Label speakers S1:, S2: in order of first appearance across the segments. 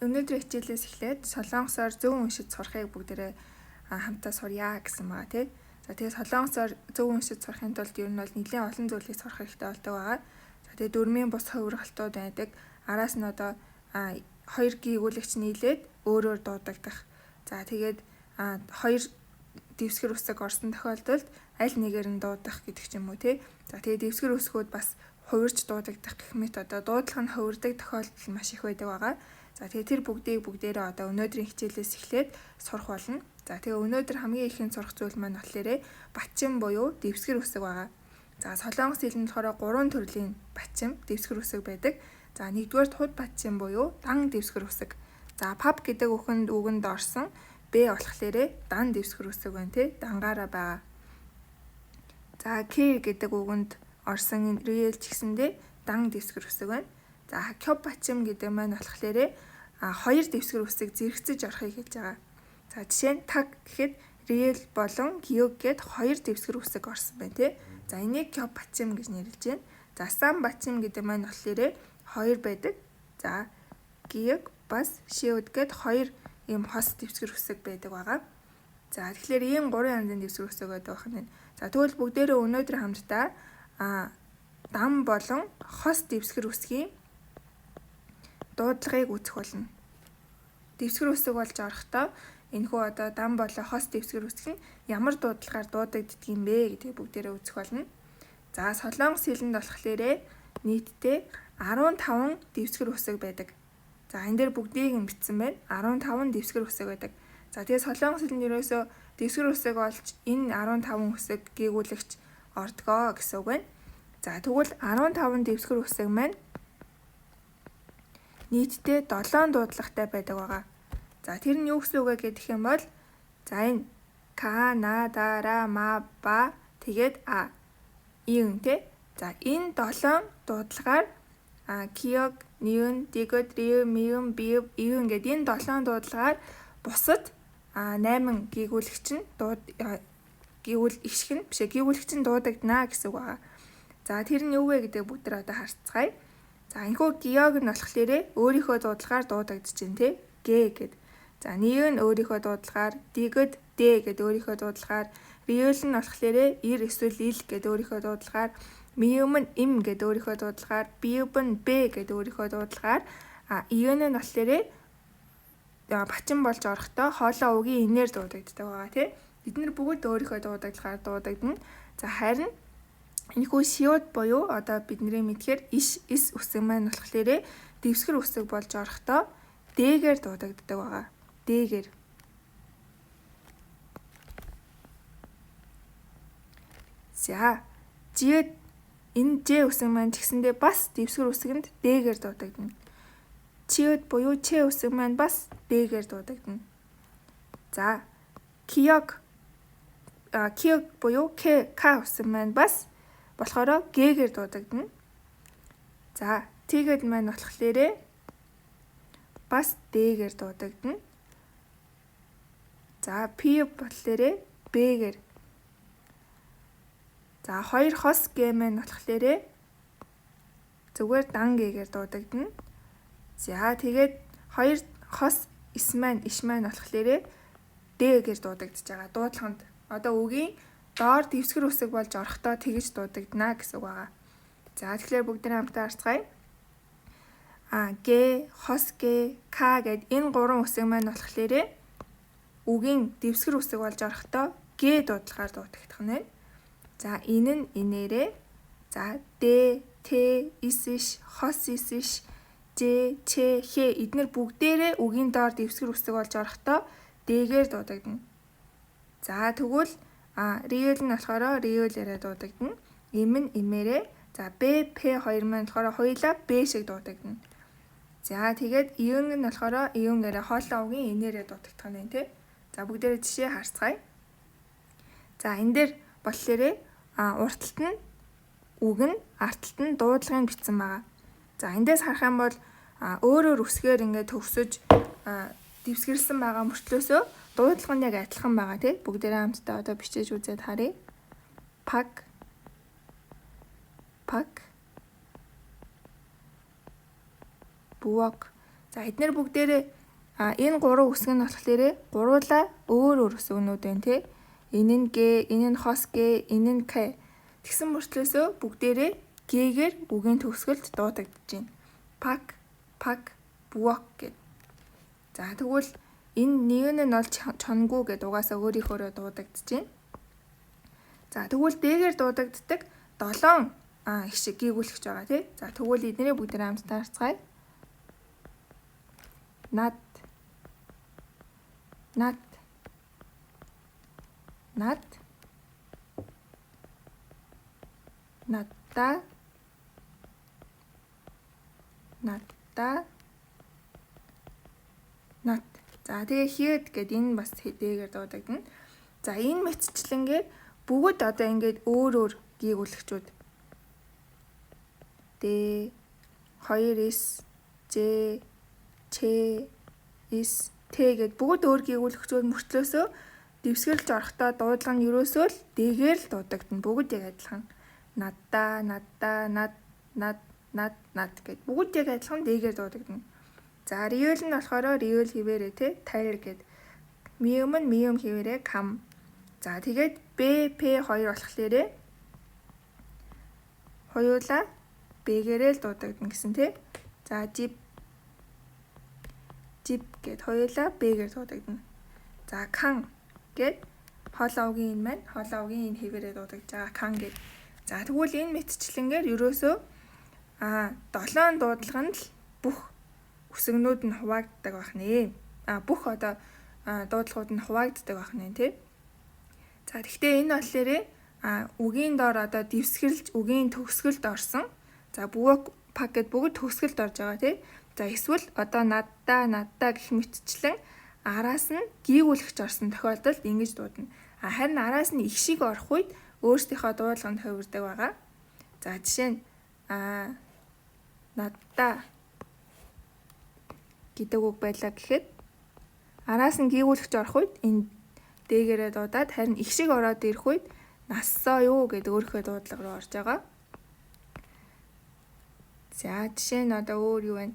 S1: Өнөөдрийн хичээлээс эхлээд солонгосоор зөв уншиж сурахыг бүгдээрээ хамтаа сурья гэсэн байгаа тий. За тэгээд солонгосоор зөв уншиж сурахын тулд ер нь бол нэлээд олон зүйлийг сурах хэрэгтэй болдог байгаа. За тэгээд дөрмийн бус хувиргалтууд байдаг. Араас нь одоо хоёр гүйгүүлэгч нийлээд өөрөөр дуудагдах. За тэгээд хоёр дэвсгэр үсэг орсон тохиолдолд аль нэгээр нь дуудах гэдэг ч юм уу тий. За тэгээд дэвсгэр үсгүүд бас хувирч дуудагдах гэх мэт одоо дуудлага нь хувирдаг тохиолдол маш их байдаг байгаа. За тэгээ тэр бүгдээрээ одоо өнөөдрийн хичээлээс эхлээд сурах болно. За тэгээ өнөөдөр хамгийн ихэнд сурах зүйл маань болохоор батчин буюу дэвсгэр үсэг байгаа. За солонгос хэлэнд болохоор 3 төрлийн батчин дэвсгэр үсэг байдаг. За нэгдүгээр худ батчин буюу дан дэвсгэр үсэг. За pub гэдэг үгэнд орсон Б болохоор дан дэвсгэр үсэг байна тий. Дангаараа байгаа. За К гэдэг үгэнд орсон реal ч гэсэндээ дан дэвсгэр үсэг байна. За кёб батчин гэдэг маань болохоор хоёр дэвсгэр үсэг зэрэгцэж орохыг хэлж байгаа. За жишээ нь таг гэхэд реal болон геог гэд хоёр дэвсгэр үсэг орсон байна тий. За энийг кёб батчин гэж нэрлэж байна. За сан батчин гэдэг маань болохоор хоёр байдаг. За геог бас шиуд гэд хоёр ийм хос дэвсгэр үсэг байдаг байгаа. За тэгэхээр ийм 3 янзын дэвсгэр үсэг байдаг байна. За тэгвэл бүгдээрээ өнөөдөр хамтдаа дан болон хос дэвсгэр үсгийн дуудлагыг үзэх болно. Дэвсгэр үсэг болж орохдоо энэхүү одоо дан болон хос дэвсгэр үсэг нь ямар дуудлагаар дуудагддаг юм бэ гэдгийг бүгдээрээ үзэх болно. За солонгос хэлэнд болохоор нийтдээ 15 дэвсгэр үсэг байдаг. За энэ дээр бүгдийг нь бичсэн байна. 15 дэвсгэр үсэг байдаг. За тэгээ солонгос хэлэнд ерөөсөө дэвсгэр үсэг болж энэ 15 үсэг гүйгүүлэгч ордгоо гэсэн үг байна. За тэгвэл 15 дэвсгэр үсэг маань нийтдээ 7 дуудлагатай байдаг байгаа. За тэр нь юу гэсэн үг вэ гэх юм бол за энэ ка, на, да, ра, ма, ба тэгээд июн тэ. За энэ 7 дуудлагаар киог, ниюн, дигод, риу, миюн, биюв, июн гэдэг энэ 7 дуудлагаар бусад 8 гүйгүүлэгч нь гүйгүүлэгч нь дуудагдана гэсэн үг байгаа. За тэр нь юу вэ гэдэг бүгд одоо харцгаая. За энэхүү геог нь болохоор өөрийнхөө дуудлагаар дуудагдаж байна тий. Г гэд. За ниюн өөрийнхөө дуудлагаар, дигод Д гэд өөрийнхөө дуудлагаар, риул нь болохоор ир эсвэл ил гэд өөрийнхөө дуудлагаар, миюм нь им гэд өөрийнхөө дуудлагаар, биюб нь Б гэд өөрийнхөө дуудлагаар, июн нь болохоор бачин болж орохдоо хоолоо үгийн инээр дуудагддаг байгаа тий. Эдгээр бүгд өөрийнхөө дуудлагаар дуудагдана. За харин энэхүү шиуд буюу одоо бидний мэдхээр иш үсэг маань болохоор дэвсгэр үсэг болж орохдоо Д-гээр дуудагддаг байгаа. Д-гээр. За энэ Ж үсэг маань ч гэсэндээ бас дэвсгэр үсгэнд Д-гээр дуудагдана. Чиуд буюу Ч үсэг маань бас Д-гээр дуудагдана. За киог буюу К үсэг маань бас болохоор Г-гээр дуудагдана. За Т-гээд маань болохоор бас Д-гээр дуудагдана. За П болохоор Б-гээр. За хоёр хос Г маань болохоор зүгээр дан Г-гээр дуудагдана. За тэгээд хоёр хос иш маань болохоор Д-гээр дуудагдж байгаа. Дуудлаганд одоо үгийн доор дэвсгэр үсэг болж орохдоо тэгж дуудагдана гэсэн үг байгаа. За тэгэхээр бүгдээ хамтаа харцгаая. Г, хос Г, К гэд энэ 3 үсэг маань болохоор үгийн дэвсгэр үсэг болж орохдоо Г дуудлагаар дуудагдах нь. За энэ нь инээрээ. За Д, Т, ис, хос ис, Ж, Ч, Х эдгээр бүгдээрээ үгийн доор дэвсгэр үсэг болж орохдоо Д-гээр дуудагдана. За тэгвэл риул нь болохоор риулээрээ дуудагдана. Им нь имээрээ. За Б, П хоёр маань болохоор хоёулаа Б шиг дуудагдана. За тэгээд июн нь болохоор июнгээрээ хоолоо үгийн инээрээ дуудагдах нь тий. За бүгдээрээ жишээ харцгаая. За энэ дээр болохоор уртталт нь үг нь артталт нь дуудлагын бичсэн байгаа. За эндээс харах юм бол өөрөөр үсгээр ингээд төвсөж дэвсгэрсэн байгаа мөртлөөсөө дуудлага нь яг адилхан байгаа тий. Бүгдээрээ хамтдаа одоо бичиж үзээд харъя. Пак буок За эдгээр бүгдээрээ энэ гурван үсэг нь болохоор гуруула өөр үсгнүүд байна тий. Энэ нь г, энэ нь хос г, энэ нь к. Тэгсэн мөртлөөсөө бүгдээрээ г-гээр үгийн төгсгөлд дуудагдаж байна. Пак, пак, буок гэд. За тэгвэл энэ нэг нь бол чонгу гэд угаасаа өөрийнхөөрөө дуудагдаж байна. За тэгвэл д-гээр дуудагддаг 7 их шиг гийгүүлэгч байгаа тий. За тэгвэл эднэрээ бүгдээ хамтдаа харцгаая. Над, над, над, надта, надта, над. За тэгээ хийд гэд энэ бас д-гээр дуудагдана. За энэ мэтчлэнгээр бүгд одоо ингээд өөр гийгүүлэгчүүд. Д, 2с, ж, ч, с, т гэд бүгд өөр гийгүүлэгчүүд мөртлөөсөө дэвсгэрэлж орохдоо дуудлага нь ерөөсөө л д-гээр л дуудагдана. Бүгд яг адилхан. Надда, надда, над, над, над, над гэд бүгд яг адилхан д-гээр дуудагдана. За риөл нь болохоор риөл хിവэрэ те тайр гэд. Миум нь миум хിവэрэ кам. За тэгээд б, п хоёр болохоор хоёулаа б-гээрээ л дуудагдана гэсэн те. За жип, жип гэд хоёулаа б-гээр дуудагдана. За кан гэд хоолоогийн энэ маань хоолоогийн энэ хിവэрэ дуудагдж байгаа кан гэд. За тэгвэл энэ мэтчлэнгээр ерөөсөө 7 дуудлага нь л бүх үсгнүүд нь хуваагддаг байх нэ. Бүх одоо дуудлагууд нь хуваагддаг байх нэ тий. За тэгвэл энэ болохоор үгийн доор одоо дэвсгэрэлж үгийн төгсгөлд орсон. За буок пакет бүгд төгсгөлд орж байгаа тий. За эсвэл одоо наддаа гэх мэтчлэн араас нь гийгүүлэгч орсон тохиолдолд ингэж дуудана. Харин араас нь их шиг орох үед өөрсдийнхөө дуудлаганд хувирдаг байгаа. За жишээ нь наддаа гэдэг үг байлаа гэхэд араас нь гийгүүлэгч орох үед энэ д-гээрээ дуудаад харин их шиг ороод ирэх үед нассоо юу гэдэг өөрийнхөө дуудлага руу орж байгаа. За жишээ нь одоо өөр юу вэ?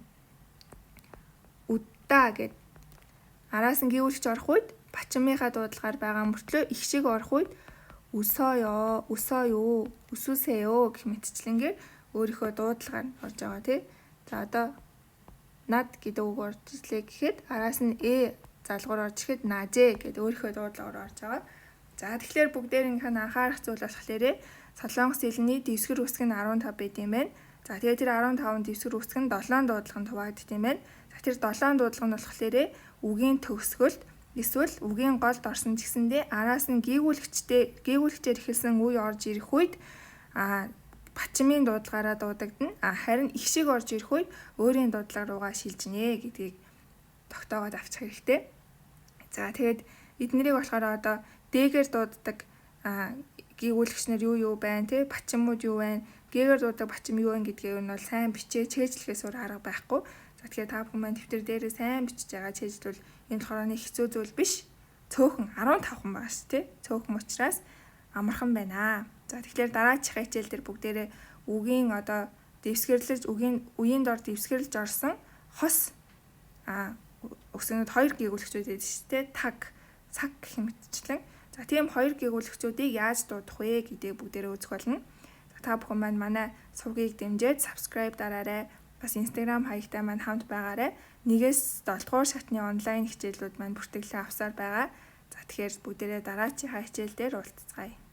S1: Удаа гэд араас нь гийгүүлэгч орох үед бачимынхаа дуудлагаар байгаа мөртлөө их шиг орох үед өсөөё, өсөөё, өсөөсэё гэх мэтчлэнгээр өөрийнхөө дуудлагаар орж байгаа тий. За одоо над гэдэг үг орж ирлээ гэхэд араас нь залгуур орж ирэхэд нажэ гэдэг өөрийнхөө дуудлагаар орж байгаа. За тэгэхээр бүгдээрийнх нь анхаарах зүйл болохоор Солонгос хэлний дэвсгэр үсэг нь 15 байд юм байна. За тэгээд тэр 15 дэвсгэр үсэг нь 7 дуудлаганд хуваагддаг юм байна. За тэр 7 дуудлага нь болохоор үгийн төгсгөлд эсвэл үгийн голд орсон ч гэсэндээ араас нь гийгүүлэгчээр эхэлсэн үе орж ирэх үед бачимын дуудлагаараа дуудагдана. Харин их шиг орж ирэх үед өөрийн дуудлага руугаа шилжнэ гэдгийг тогтоогоод авчих хэрэгтэй. За тэгээд эднэрийг болохоор одоо д-гээр дууддаг гийгүүлэгчнэр юу байна те бачимууд юу байна г-гээр дууддаг бачим юу байна гэдгийг нь бол сайн бичээ чэйжлэхээс өөр арга байхгүй. За тэгэхээр та бүхэн маань дэвтэр дээрээ сайн бичиж байгаа чэйжлвэл энэ болохоор нэг хэцүү зүйл биш. Цөөхөн 15хан байгаа шүү те. Цөөхөн учраас амархан байна. За тэгэхээр дараачих хичээл дээр бүгдээрээ үгийн одоо дэвсгэрлэж үеийн дор дэвсгэрлэж орсон хос үгсэнүүд 2 гийгүүлэгчүүд байдаг шүү те. Таг, цаг гэх мэтчлэн. За тийм 2 гийгүүлэгчүүдийг яаж дуудах вэ гэдгийг бүгдээрээ үзэх болно. За та бүхэн маань манай сувгийг дэмжиж subscribe дараарай. Бас Instagram хаягтай маань хамт байгаарай. 1-ээс 7 дугаар шатны онлайн хичээлүүд маань бүртгэлээ авсаар байгаа. За тэгэхээр бүгдээрээ дараачихаа хичээл дээр уулзцгаая.